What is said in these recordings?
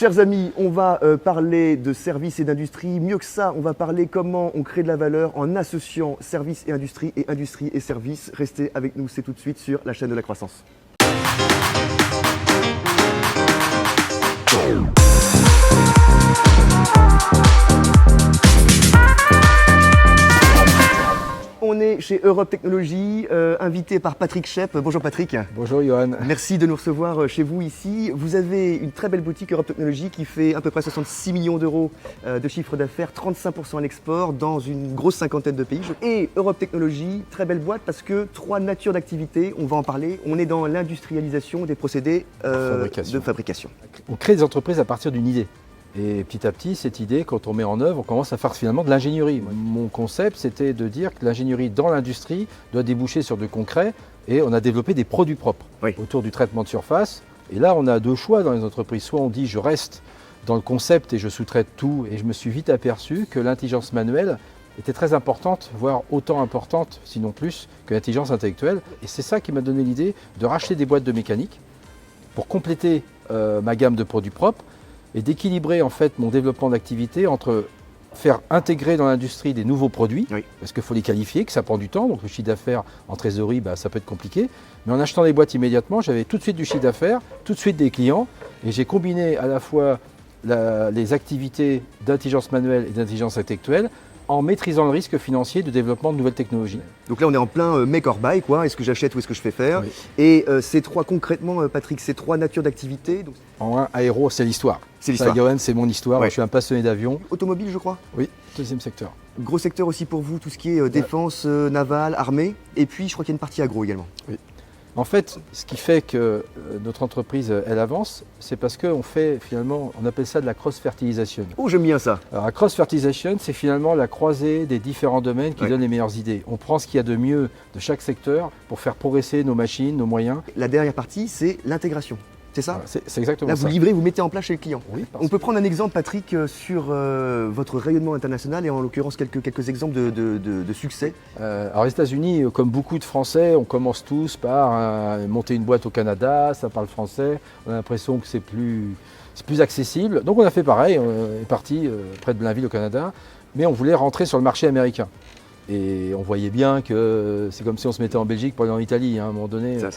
Chers amis, on va parler de services et d'industrie. Mieux que ça, on va parler comment on crée de la valeur en associant services et industrie et services. Restez avec nous, c'est tout de suite sur la chaîne de la croissance. On est chez Europe Technologies, invité par Patrick Schepp. Bonjour Patrick. Bonjour Johan. Merci de nous recevoir chez vous ici. Vous avez une très belle boutique Europe Technologies qui fait à peu près 66 millions d'euros de chiffre d'affaires, 35% à l'export dans une grosse cinquantaine de pays. Et Europe Technologies, très belle boîte parce que trois natures d'activité, on va en parler. On est dans l'industrialisation des procédés de fabrication. On crée des entreprises à partir d'une idée. Et petit à petit, cette idée, quand on met en œuvre, on commence à faire finalement de l'ingénierie. Mon concept, c'était de dire que l'ingénierie dans l'industrie doit déboucher sur du concret. Et on a développé des produits propres autour du traitement de surface. Et là, on a deux choix dans les entreprises. Soit on dit, je reste dans le concept et je sous-traite tout. Et je me suis vite aperçu que l'intelligence manuelle était très importante, voire autant importante, sinon plus, que l'intelligence intellectuelle. Et c'est ça qui m'a donné l'idée de racheter des boîtes de mécanique pour compléter ma gamme de produits propres et d'équilibrer en fait mon développement d'activité entre faire intégrer dans l'industrie des nouveaux produits, parce qu'il faut les qualifier, que ça prend du temps, donc le chiffre d'affaires en trésorerie, ça peut être compliqué, mais en achetant des boîtes immédiatement, j'avais tout de suite du chiffre d'affaires, tout de suite des clients, et j'ai combiné à la fois les activités d'intelligence manuelle et d'intelligence intellectuelle en maîtrisant le risque financier de développement de nouvelles technologies. Donc là, on est en plein make or buy, quoi. Est-ce que j'achète ou est-ce que je fais faire? Et ces trois, concrètement, Patrick, ces trois natures d'activité. En un, aéro, c'est l'histoire. C'est l'histoire. Johan, c'est mon histoire. Je suis un passionné d'avion. Automobile, je crois. Oui, deuxième secteur. Gros secteur aussi pour vous, tout ce qui est défense, navale, armée. Et puis, je crois qu'il y a une partie agro également. Oui. En fait, ce qui fait que notre entreprise, elle avance, c'est parce qu'on fait finalement, on appelle ça de la cross-fertilisation. Oh, j'aime bien ça. Alors, la cross-fertilisation, c'est finalement la croisée des différents domaines qui donnent les meilleures idées. On prend ce qu'il y a de mieux de chaque secteur pour faire progresser nos machines, nos moyens. La dernière partie, c'est l'intégration. C'est ça? C'est exactement ça. Là, vous livrez, vous mettez en place chez le client. Oui, on peut prendre un exemple, Patrick, sur votre rayonnement international et en l'occurrence quelques exemples de succès. Alors, aux États-Unis, comme beaucoup de Français, on commence tous par monter une boîte au Canada, ça parle français, on a l'impression que c'est plus accessible. Donc, on a fait pareil, on est parti près de Blainville au Canada, mais on voulait rentrer sur le marché américain. Et on voyait bien que c'est comme si on se mettait en Belgique pour aller en Italie à un moment donné. À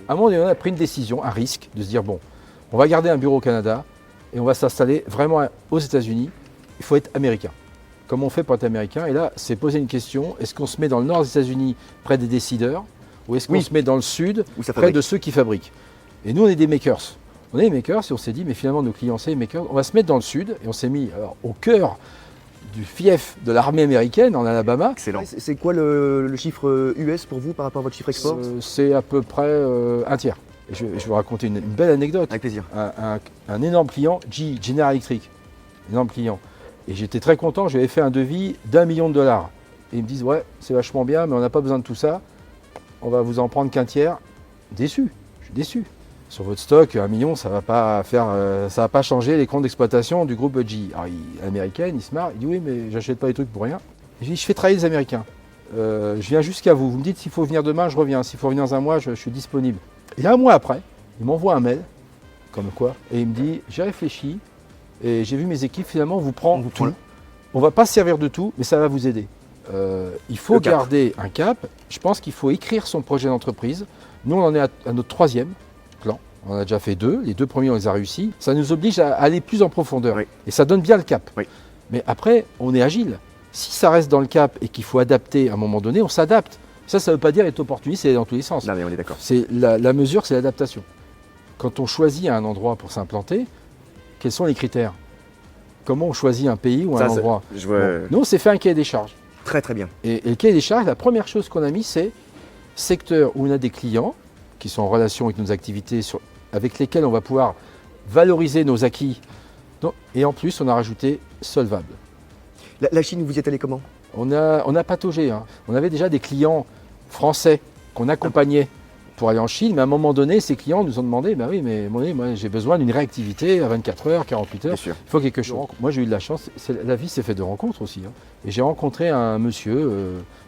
un moment donné, on a pris une décision, un risque, de se dire bon, on va garder un bureau au Canada et on va s'installer vraiment aux États-Unis. Il faut être américain. Comment on fait pour être américain? Et là, c'est poser une question, est-ce qu'on se met dans le nord des États-Unis près des décideurs ou est-ce qu'on se met dans le sud près de ceux qui fabriquent? Et nous, on est des makers. On est des makers et on s'est dit, mais finalement, nos clients, c'est les makers. On va se mettre dans le sud et on s'est mis au cœur du fief de l'armée américaine en Alabama. Excellent. C'est quoi le chiffre US pour vous par rapport à votre chiffre export? C'est à peu près un tiers. Et je vais vous raconter une belle anecdote. Avec plaisir. Un énorme client, General Electric, énorme client. Et j'étais très content, j'avais fait un devis d'1 million de dollars. Et ils me disent, ouais, c'est vachement bien, mais on n'a pas besoin de tout ça. On va vous en prendre qu'un tiers. Déçu, je suis déçu. Sur votre stock, 1 million, ça va pas changer les comptes d'exploitation du groupe GE. Alors, l'américaine, il se marre, il dit oui, mais j'achète pas les trucs pour rien. Je dis, je fais travailler les Américains. Je viens jusqu'à vous. Vous me dites s'il faut venir demain, je reviens. S'il faut venir dans un mois, je suis disponible. Et un mois après, il m'envoie un mail, comme quoi, et il me dit, j'ai réfléchi et j'ai vu mes équipes, finalement, on vous prend tout. On va pas se servir de tout, mais ça va vous aider. Il faut garder un cap. Je pense qu'il faut écrire son projet d'entreprise. Nous, on en est à notre troisième plan. On en a déjà fait 2. Les 2 premiers, on les a réussis. Ça nous oblige à aller plus en profondeur. Et ça donne bien le cap. Mais après, on est agile. Si ça reste dans le cap et qu'il faut adapter à un moment donné, on s'adapte. Ça ne veut pas dire être opportuniste et aller dans tous les sens. Non, mais on est d'accord. La mesure, c'est l'adaptation. Quand on choisit un endroit pour s'implanter, quels sont les critères? Comment on choisit un pays ou un endroit? Nous, on s'est fait un cahier des charges. Très très bien. Et le cahier des charges, la première chose qu'on a mis, c'est secteur où on a des clients qui sont en relation avec nos activités, avec lesquels on va pouvoir valoriser nos acquis. Et en plus, on a rajouté solvable. La Chine, vous y êtes allé comment? On a pataugé. On avait déjà des clients français qu'on accompagnait pour aller en Chine, mais à un moment donné, ces clients nous ont demandé, bah oui, mais moi j'ai besoin d'une réactivité à 24 heures, 48 heures, Bien sûr. il faut quelque chose. Moi j'ai eu de la chance, la vie s'est faite de rencontres aussi. Hein. Et j'ai rencontré un monsieur,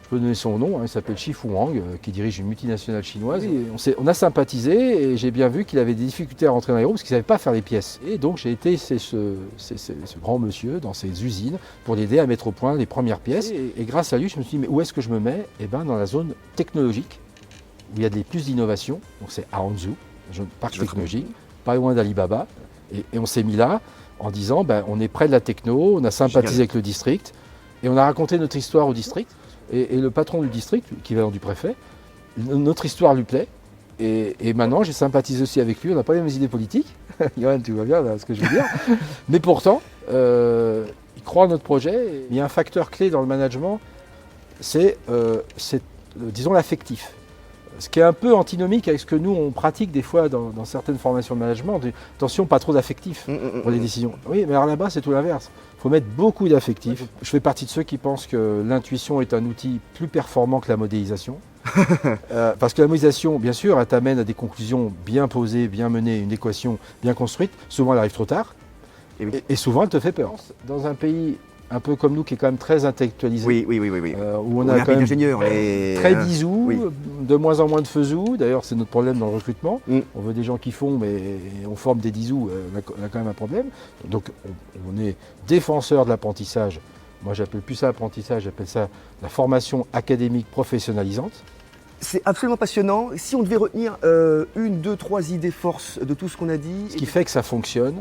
je peux donner son nom, hein, il s'appelle Chi-Fu Wang, qui dirige une multinationale chinoise. Et on a sympathisé et j'ai bien vu qu'il avait des difficultés à rentrer dans les groupes parce qu'il ne savait pas faire les pièces. Et donc j'ai été ce grand monsieur dans ses usines pour l'aider à mettre au point les premières pièces. Et grâce à lui, je me suis dit, mais où est-ce que je me mets? Eh bien dans la zone technologique, où il y a plus d'innovation, donc c'est à Hangzhou, un parc technologique, pas loin d'Alibaba. Et on s'est mis là en disant, ben, on est près de la techno, on a sympathisé avec le district, et on a raconté notre histoire au district. Et le patron du district, l'équivalent du préfet, notre histoire lui plaît. Et maintenant, j'ai sympathisé aussi avec lui, on n'a pas les mêmes idées politiques. Yoann, tu vois bien là, ce que je veux dire. Mais pourtant, il croit à notre projet. Il y a un facteur clé dans le management, c'est disons, l'affectif. Ce qui est un peu antinomique avec ce que nous, on pratique des fois dans certaines formations de management. Attention, pas trop d'affectif pour les décisions. Oui, mais alors là-bas, c'est tout l'inverse. Il faut mettre beaucoup d'affectif. Je fais partie de ceux qui pensent que l'intuition est un outil plus performant que la modélisation. Parce que la modélisation, bien sûr, elle t'amène à des conclusions bien posées, bien menées, une équation bien construite. Souvent, elle arrive trop tard. Et souvent, elle te fait peur. Dans un pays un peu comme nous, qui est quand même très intellectualisé. Oui. Où on a quand même d'ingénieurs. très bisous, oui. de moins en moins de faisous. D'ailleurs, c'est notre problème dans le recrutement. On veut des gens qui font, mais on forme des disous, on a quand même un problème. Donc, on est défenseur de l'apprentissage. Moi, j'appelle plus ça apprentissage, j'appelle ça la formation académique professionnalisante. C'est absolument passionnant. Si on devait retenir une, deux, trois idées forces de tout ce qu'on a dit. Ce qui fait que ça fonctionne,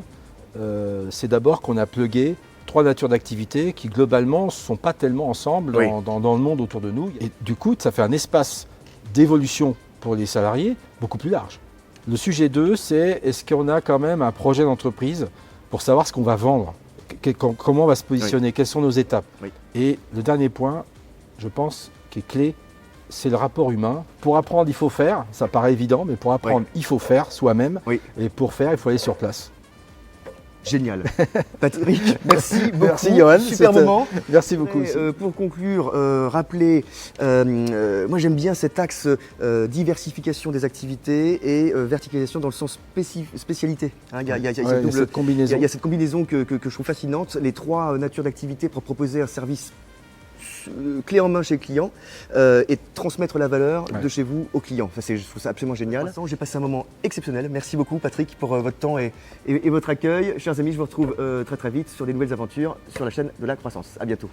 c'est d'abord qu'on a plugué 3 natures d'activités qui globalement ne sont pas tellement ensemble dans le monde autour de nous. Et du coup, ça fait un espace d'évolution pour les salariés beaucoup plus large. Le sujet 2, c'est est-ce qu'on a quand même un projet d'entreprise pour savoir ce qu'on va vendre, comment on va se positionner, quelles sont nos étapes. Et le dernier point, je pense, qui est clé, c'est le rapport humain. Pour apprendre, il faut faire, ça paraît évident, mais pour apprendre, il faut faire soi-même. Et pour faire, il faut aller sur place. Génial. Patrick, merci beaucoup. Merci Yoann. Super moment. Merci beaucoup. Pour conclure, rappelez, moi j'aime bien cet axe diversification des activités et verticalisation dans le sens spécialité. Il y a cette combinaison. Il y a cette combinaison que je trouve fascinante. Les 3 natures d'activités pour proposer un service clé en main chez le client et transmettre la valeur de chez vous au client. Je trouve ça absolument génial. J'ai passé un moment exceptionnel. Merci beaucoup Patrick pour votre temps et votre accueil. Chers amis, je vous retrouve très vite sur des nouvelles aventures sur la chaîne de la croissance. À bientôt.